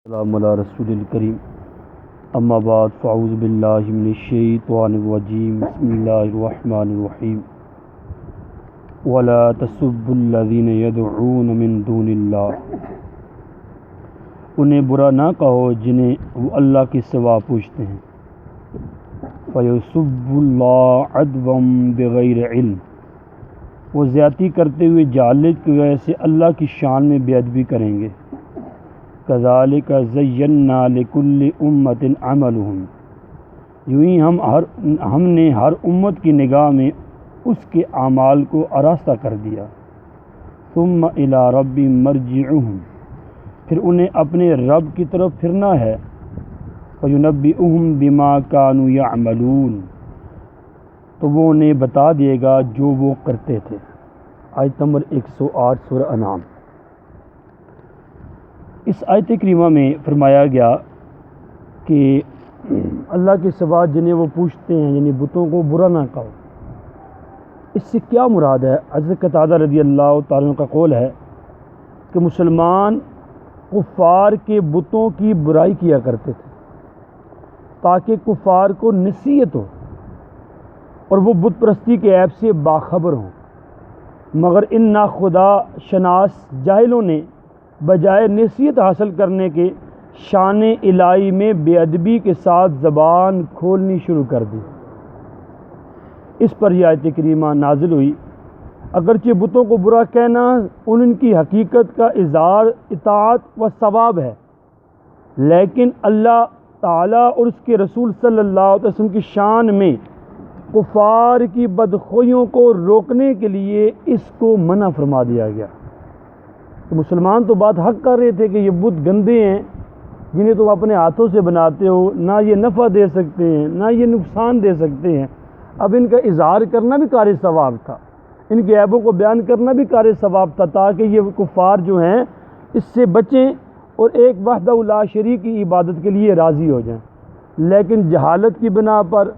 السلام علی رسول الکریم اما بعد فاعوذ باللہ من الشیطان الرجیم بسم اللہ الرحمن الرحیم ولا تسبوا الذین یدعون من دون اللہ، انہیں برا نہ کہو جنہیں وہ اللہ کے سوا پوچھتے ہیں۔ فیسبوا اللہ عدوا بغیر علم، وہ زیادتی کرتے ہوئے جہالت کی وجہ سے اللہ کی شان میں بے ادبی کریں گے۔ کذالک زینا لکل امت عملہم، یوں ہی ہم نے ہر امت کی نگاہ میں اس کے اعمال کو آراستہ کر دیا۔ ثم الی ربہم مرجعہم، پھر انہیں اپنے رب کی طرف پھرنا ہے۔ فینبئہم بما کانوا یعملون، تو وہ انہیں بتا دے گا جو وہ کرتے تھے۔ آیت نمبر 108 سورہ انعام۔ اس آیت کریمہ میں فرمایا گیا کہ اللہ کے سوا جنہیں وہ پوچھتے ہیں یعنی بتوں کو برا نہ کہو۔ اس سے کیا مراد ہے؟ حضرت قتادہ رضی اللہ تعالیٰ عنہ کا قول ہے کہ مسلمان کفار کے بتوں کی برائی کیا کرتے تھے تاکہ کفار کو نصیحت ہو اور وہ بت پرستی کے عیب سے باخبر ہوں، مگر ان ناخدا شناس جاہلوں نے بجائے نصیحت حاصل کرنے کے شان الہی میں بے ادبی کے ساتھ زبان کھولنی شروع کر دی۔ اس پر یہ آیت کریمہ نازل ہوئی۔ اگرچہ بتوں کو برا کہنا ان کی حقیقت کا اظہار اطاعت و ثواب ہے، لیکن اللہ تعالیٰ اور اس کے رسول صلی اللہ علیہ وسلم کی شان میں کفار کی بدخویوں کو روکنے کے لیے اس کو منع فرما دیا گیا۔ مسلمان تو بات حق کر رہے تھے کہ یہ بت گندے ہیں جنہیں تم اپنے ہاتھوں سے بناتے ہو، نہ یہ نفع دے سکتے ہیں نہ یہ نقصان دے سکتے ہیں۔ اب ان کا اظہار کرنا بھی کار ثواب تھا، ان کے عیبوں کو بیان کرنا بھی کار ثواب تھا تاکہ یہ کفار جو ہیں اس سے بچیں اور ایک وحدہ لا شریک کی عبادت کے لیے راضی ہو جائیں۔ لیکن جہالت کی بنا پر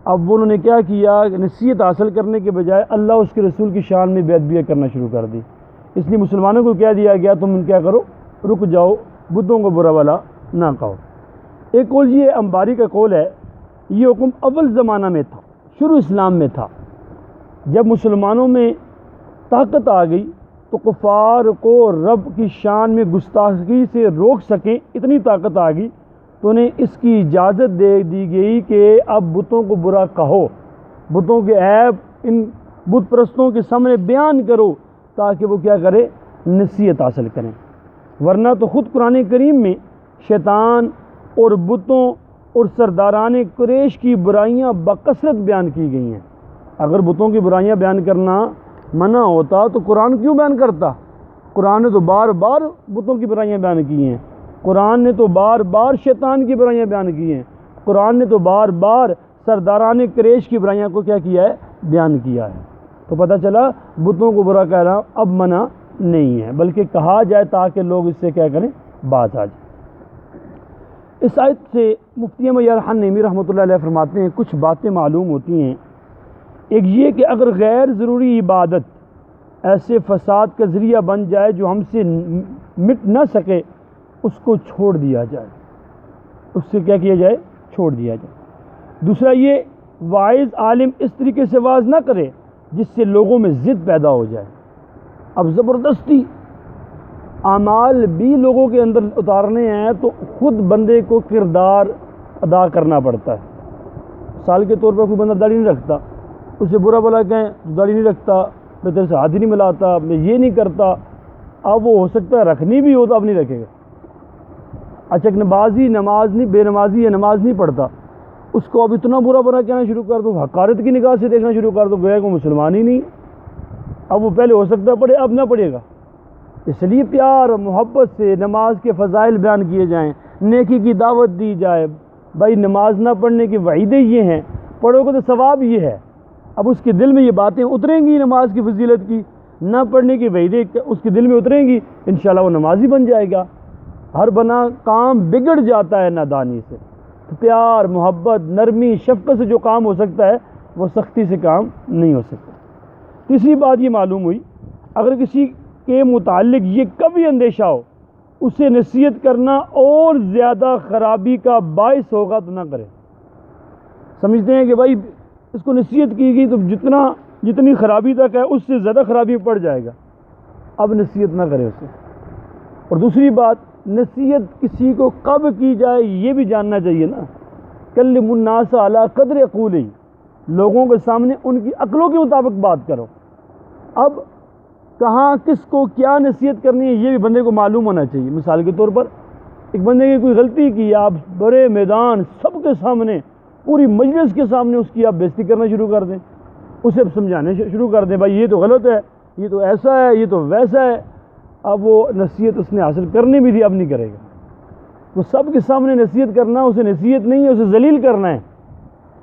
اب انہوں نے کیا کیا؟ نصیحت حاصل کرنے کے بجائے اللہ اس کے رسول کی شان میں بے ادبی کرنا شروع کر دی۔ اس لیے مسلمانوں کو کہہ دیا گیا تم کیا کرو، رک جاؤ، بتوں کو برا والا نہ کہو۔ ایک قول یہ انباری کا قول ہے، یہ حکم اول زمانہ میں تھا، شروع اسلام میں تھا۔ جب مسلمانوں میں طاقت آ گئی تو کفار کو رب کی شان میں گستاخی سے روک سکیں، اتنی طاقت آ گئی تو انہیں اس کی اجازت دے دی گئی کہ اب بتوں کو برا کہو، بتوں کے عیب ان بت پرستوں کے سامنے بیان کرو تاکہ وہ کیا کرے؟ نصیحت حاصل کریں۔ ورنہ تو خود قرآن کریم میں شیطان اور بتوں اور سرداران قریش کی برائیاں بکثرت بیان کی گئی ہیں۔ اگر بتوں کی برائیاں بیان کرنا منع ہوتا تو قرآن کیوں بیان کرتا؟ قرآن نے تو بار بار بتوں کی برائیاں بیان کی ہیں، قرآن نے تو بار بار شیطان کی برائیاں بیان کی ہیں، قرآن نے تو بار بار سرداران قریش کی برائیاں کو کیا کیا ہے؟ بیان کیا ہے۔ تو پتہ چلا بتوں کو برا کہنا اب منع نہیں ہے، بلکہ کہا جائے تاکہ لوگ اس سے کیا کریں؟ باز آ جائیں۔ اس آیت سے مفتی احمد یار خان نعیمی رحمۃ اللہ علیہ فرماتے ہیں کچھ باتیں معلوم ہوتی ہیں۔ ایک یہ کہ اگر غیر ضروری عبادت ایسے فساد کا ذریعہ بن جائے جو ہم سے مٹ نہ سکے، اس کو چھوڑ دیا جائے، اس سے کیا کیا جائے؟ چھوڑ دیا جائے۔ دوسرا یہ واعظ عالم اس طریقے سے واعظ نہ کرے جس سے لوگوں میں ضد پیدا ہو جائے۔ اب زبردستی اعمال بھی لوگوں کے اندر اتارنے ہیں تو خود بندے کو کردار ادا کرنا پڑتا ہے۔ مثال کے طور پر کوئی بندہ داڑھی نہیں رکھتا، اسے برا بلا کہیں تو داڑھی نہیں رکھتا، میں تیرے سے ہاتھ ہی نہیں ملاتا، میں یہ نہیں کرتا، اب وہ ہو سکتا ہے رکھنی بھی ہو تو اب نہیں رکھے گا۔ اچھا، نمازی نماز نہیں، بے نمازی ہے نماز نہیں پڑھتا، اس کو اب اتنا برا برا کہنا شروع کر دو، حقارت کی نگاہ سے دیکھنا شروع کر دو، گویا کو مسلمان ہی نہیں۔ اب وہ پہلے ہو سکتا ہے پڑھے، اب نہ پڑھے گا۔ اس لیے پیار محبت سے نماز کے فضائل بیان کیے جائیں، نیکی کی دعوت دی جائے۔ بھائی نماز نہ پڑھنے کی وعیدیں یہ ہیں، پڑھو گے تو ثواب یہ ہے۔ اب اس کے دل میں یہ باتیں اتریں گی نماز کی فضیلت کی، نہ پڑھنے کی وعیدیں اس کے دل میں اتریں گی، انشاءاللہ وہ نمازی بن جائے گا۔ ہر بنا کام بگڑ جاتا ہے نادانی سے۔ پیار محبت نرمی شفقت سے جو کام ہو سکتا ہے وہ سختی سے کام نہیں ہو سکتا۔ تیسری بات یہ معلوم ہوئی، اگر کسی کے متعلق یہ کبھی اندیشہ ہو اسے نصیحت کرنا اور زیادہ خرابی کا باعث ہوگا تو نہ کرے. سمجھتے ہیں کہ بھائی اس کو نصیحت کی گئی تو جتنی خرابی تک ہے اس سے زیادہ خرابی پڑ جائے گا، اب نصیحت نہ کرے اسے. اور دوسری بات، نصیحت کسی کو کب کی جائے یہ بھی جاننا چاہیے نا. کلم الناس علی قدر عقولہ، لوگوں کے سامنے ان کی عقلوں کے مطابق بات کرو. اب کہاں کس کو کیا نصیحت کرنی ہے یہ بھی بندے کو معلوم ہونا چاہیے. مثال کے طور پر ایک بندے کی کوئی غلطی کی، آپ بڑے میدان سب کے سامنے پوری مجلس کے سامنے اس کی آپ بےزتی کرنا شروع کر دیں، اسے سمجھانے شروع کر دیں بھائی یہ تو غلط ہے، یہ تو ایسا ہے، یہ تو ویسا ہے. اب وہ نصیحت اس نے حاصل کرنی بھی تھی، اب نہیں کرے گا. وہ سب کے سامنے نصیحت کرنا اسے نصیحت نہیں ہے، اسے ذلیل کرنا ہے.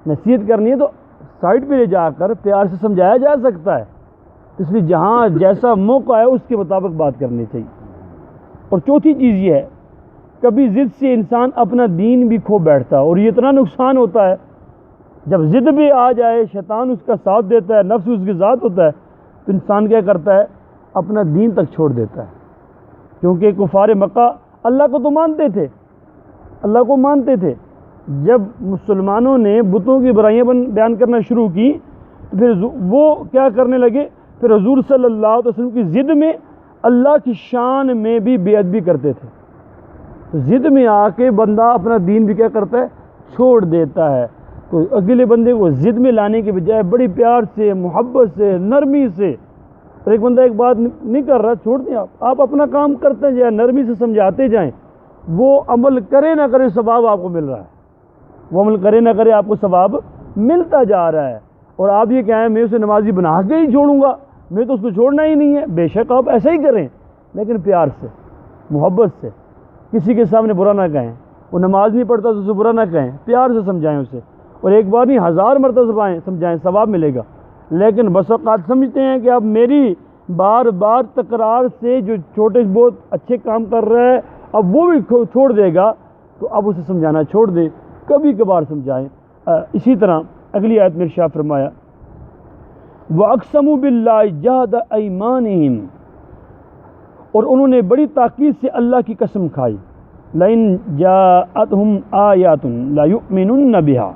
نصیحت کرنی ہے تو سائڈ پہ لے جا کر پیار سے سمجھایا جا سکتا ہے. اس لیے جہاں جیسا موقع ہے اس کے مطابق بات کرنی چاہیے. اور چوتھی چیز یہ ہے، کبھی ضد سے انسان اپنا دین بھی کھو بیٹھتا ہے، اور یہ اتنا نقصان ہوتا ہے جب ضد بھی آ جائے، شیطان اس کا ساتھ دیتا ہے، نفس اس کے ذات ہوتا ہے، تو انسان کیا کرتا ہے، اپنا دین تک چھوڑ دیتا ہے. کیونکہ کفار مکہ اللہ کو تو مانتے تھے، اللہ کو مانتے تھے. جب مسلمانوں نے بتوں کی برائیاں بیان کرنا شروع کی تو پھر وہ کیا کرنے لگے، پھر حضور صلی اللہ علیہ وسلم کی ضد میں اللہ کی شان میں بھی بے ادبی کرتے تھے. تو ضد میں آ کے بندہ اپنا دین بھی کیا کرتا ہے، چھوڑ دیتا ہے. تو اگلے بندے کو ضد میں لانے کے بجائے بڑی پیار سے، محبت سے، نرمی سے، اور ایک بندہ ایک بات نہیں کر رہا، چھوڑ دیں آپ اپنا کام کرتے جائیں، نرمی سے سمجھاتے جائیں. وہ عمل کرے نہ کرے ثواب آپ کو مل رہا ہے، وہ عمل کرے نہ کرے آپ کو ثواب ملتا جا رہا ہے. اور آپ یہ کہیں میں اسے نمازی بنا کے ہی چھوڑوں گا، میں تو اس کو چھوڑنا ہی نہیں ہے. بے شک آپ ایسا ہی کریں، لیکن پیار سے، محبت سے. کسی کے سامنے برا نہ کہیں، وہ نماز نہیں پڑھتا تو اسے برا نہ کہیں، پیار سے سمجھائیں اسے. اور ایک بار نہیں 1000 مرتبہ سمجھائیں، ثواب ملے گا. لیکن بس اوقات سمجھتے ہیں کہ اب میری بار بار تکرار سے جو چھوٹے بہت اچھے کام کر رہا ہے اب وہ بھی چھوڑ دے گا، تو اب اسے سمجھانا چھوڑ دے، کبھی کبھار سمجھائیں. اسی طرح اگلی آیت میں ارشاد فرمایا وَأَقْسَمُوا بِاللَّهِ جَهْدَ أَيْمَانِهِمْ، اور انہوں نے بڑی تاکید سے اللہ کی قسم کھائی، لَإِن جَاءَتْهُمْ آيَاتٌ لَيُؤْمِنُنَّ بِهَا،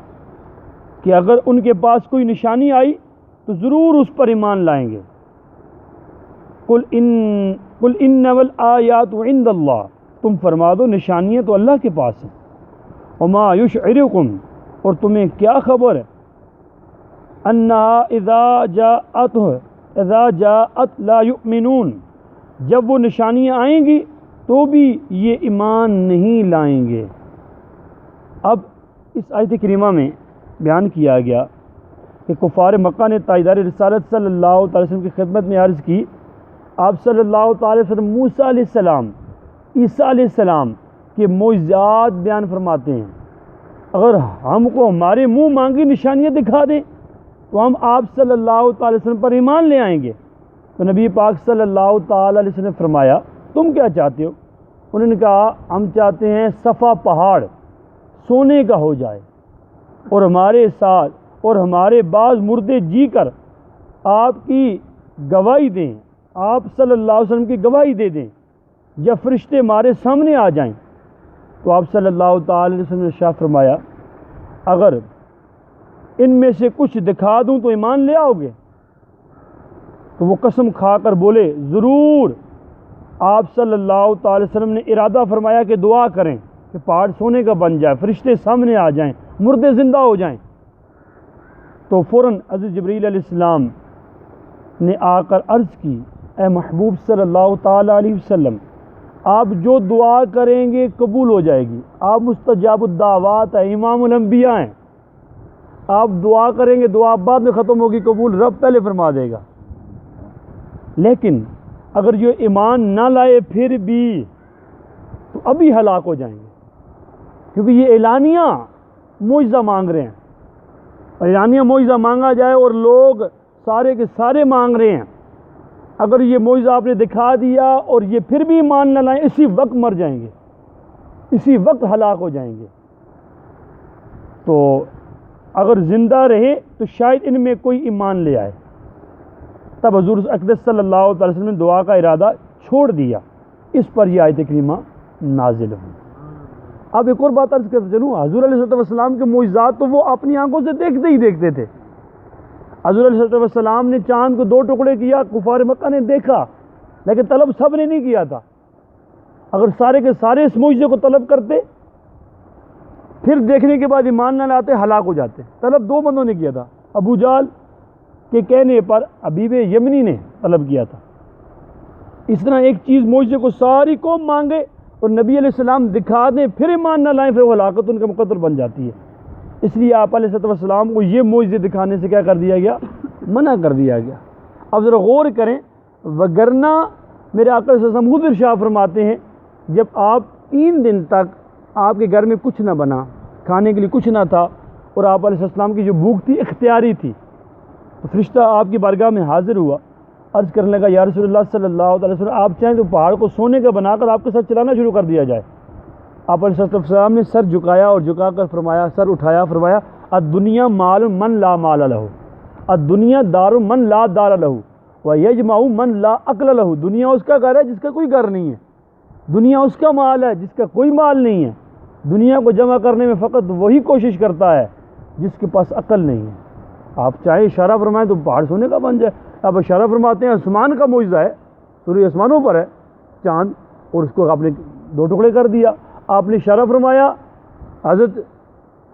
کہ اگر ان کے پاس کوئی نشانی آئی تو ضرور اس پر ایمان لائیں گے. قُلْ إِنَّمَا الْآيَاتُ عِندَ اللَّهِ، تم فرما دو نشانیاں تو اللہ کے پاس ہیں. وَمَا يُشْعِرُكُمْ، اور تمہیں کیا خبر ہے، أَنَّهَا إِذَا جَاءَتْ لَا يُؤْمِنُونَ، جب وہ نشانیاں آئیں گی تو بھی یہ ایمان نہیں لائیں گے. اب اس آیت کریمہ میں بیان کیا گیا کہ کفار مکہ نے تاجدار رسالت صلی اللہ تعالی وسلم کی خدمت میں عرض کی، آپ صلی اللہ تعالی وسلم موسیٰ علیہ السلام، عیسیٰ علیہ السلام کے معجزات بیان فرماتے ہیں، اگر ہم کو ہمارے منہ مانگی نشانیاں دکھا دیں تو ہم آپ صلی اللہ تعالی وسلم پر ایمان لے آئیں گے. تو نبی پاک صلی اللہ تعالی علیہ وسلم نے فرمایا تم کیا چاہتے ہو؟ انہوں نے کہا ہم چاہتے ہیں صفا پہاڑ سونے کا ہو جائے اور ہمارے ساتھ اور ہمارے بعض مردے جی کر آپ کی گواہی دیں، آپ صلی اللہ علیہ وسلم کی گواہی دے دیں، یا فرشتے ہمارے سامنے آ جائیں. تو آپ صلی اللہ تعالی علیہ وسلم نے ارشاد فرمایا اگر ان میں سے کچھ دکھا دوں تو ایمان لے آؤ گے؟ تو وہ قسم کھا کر بولے ضرور. آپ صلی اللہ تعالی وسلم نے ارادہ فرمایا کہ دعا کریں کہ پہاڑ سونے کا بن جائے، فرشتے سامنے آ جائیں، مردے زندہ ہو جائیں. تو فوراً حضرت جبریل علیہ السلام نے آ کر عرض کی اے محبوب صلی اللہ تعالی علیہ وسلم، آپ جو دعا کریں گے قبول ہو جائے گی، آپ مستجاب الدعوات ہیں، امام الانبیاء ہیں. آپ دعا کریں گے، دعا بعد میں ختم ہوگی، قبول رب پہلے فرما دے گا. لیکن اگر یہ ایمان نہ لائے پھر بھی تو ابھی ہلاک ہو جائیں گے، کیونکہ یہ اعلانیہ معجزہ مانگ رہے ہیں. اور اعلانیہ معجزہ مانگا جائے اور لوگ سارے کے سارے مانگ رہے ہیں، اگر یہ معجزہ آپ نے دکھا دیا اور یہ پھر بھی ایمان نہ لائیں، اسی وقت مر جائیں گے، اسی وقت ہلاک ہو جائیں گے. تو اگر زندہ رہے تو شاید ان میں کوئی ایمان لے آئے. تب حضور اقدس صلی اللہ تعالی وسلم نے دعا کا ارادہ چھوڑ دیا. اس پر یہ آیت کریمہ نازل ہوئی۔ اب ایک اور بات عرض کرتے چلوں، حضور علیہ السلام کے معجزات تو وہ اپنی آنکھوں سے دیکھتے ہی دیکھتے تھے۔ حضور علیہ السلام نے چاند کو 2 ٹکڑے کیا، کفار مکہ نے دیکھا، لیکن طلب سب نے نہیں کیا تھا۔ اگر سارے کے سارے اس معجزے کو طلب کرتے، پھر دیکھنے کے بعد ایمان نہ لاتے، ہلاک ہو جاتے۔ طلب 2 بندوں نے کیا تھا، ابو جہل کے کہنے پر حبیب یمنی نے طلب کیا تھا۔ اس طرح ایک چیز معجزے کو ساری قوم مانگے اور نبی علیہ السلام دکھا دیں، پھر ایمان نہ لائیں، پھر وہ ہلاکت ان کا مقدر بن جاتی ہے۔ اس لیے آپ علیہ السلام کو یہ معجزے دکھانے سے کیا کر دیا گیا؟ منع کر دیا گیا۔ اب ذرا غور کریں، وگرنہ میرے آقا صلی اللہ علیہ وسلم خود ارشاد فرماتے ہیں، جب آپ 3 دن تک آپ کے گھر میں کچھ نہ بنا، کھانے کے لیے کچھ نہ تھا، اور آپ علیہ السلام کی جو بھوک تھی اختیاری تھی، تو فرشتہ آپ کی بارگاہ میں حاضر ہوا، عرض کرنے لگا یا رسول اللہ صلی اللہ علیہ وسلم، آپ چاہیں تو پہاڑ کو سونے کا بنا کر آپ کے ساتھ چلانا شروع کر دیا جائے۔ آپ علیہ السلام نے سر جھکایا اور جھکا کر فرمایا، سر اٹھایا، فرمایا الدنیا مال من لا مال لہ، الدنیا دار من لا دار لہ، ویجمع من لا عقل لہ۔ دنیا اس کا گھر ہے جس کا کوئی گھر نہیں ہے، دنیا اس کا مال ہے جس کا کوئی مال نہیں ہے، دنیا کو جمع کرنے میں فقط وہی کوشش کرتا ہے جس کے پاس عقل نہیں ہے۔ آپ چاہے اشارہ فرمائیں تو پہاڑ سونے کا بن جائے۔ آپ اشارہ فرماتے ہیں آسمان کا معجزہ ہے، سورج آسمانوں پر ہے چاند، اور اس کو آپ نے 2 ٹکڑے کر دیا۔ آپ نے اشارہ فرمایا حضرت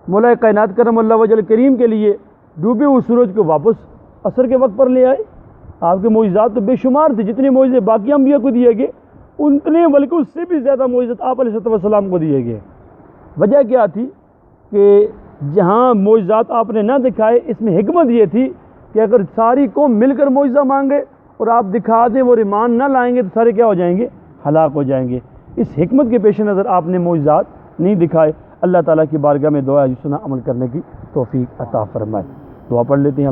مولا کائنات کرم اللہ وجہ کریم کے لیے ڈوبے ہوئے سورج کو واپس عصر کے وقت پر لے آئے۔ آپ کے معجزات تو بے شمار تھے، جتنے معجزے باقی انبیاء کو دیے گئے اتنے بلکہ اس سے بھی زیادہ معجزات آپ علیہ السلام کو دیے گئے۔ وجہ کیا تھی کہ جہاں معجزات آپ نے نہ دکھائے، اس میں حکمت یہ تھی کہ اگر ساری قوم مل کر معجزہ مانگے اور آپ دکھا دیں، وہ ایمان نہ لائیں گے تو سارے کیا ہو جائیں گے؟ ہلاک ہو جائیں گے۔ اس حکمت کے پیش نظر آپ نے معجزات نہیں دکھائے۔ اللہ تعالیٰ کی بارگاہ میں دعا ہے جس پر عمل کرنے کی توفیق عطا فرمائے۔ دعا پڑھ لیتے ہیں۔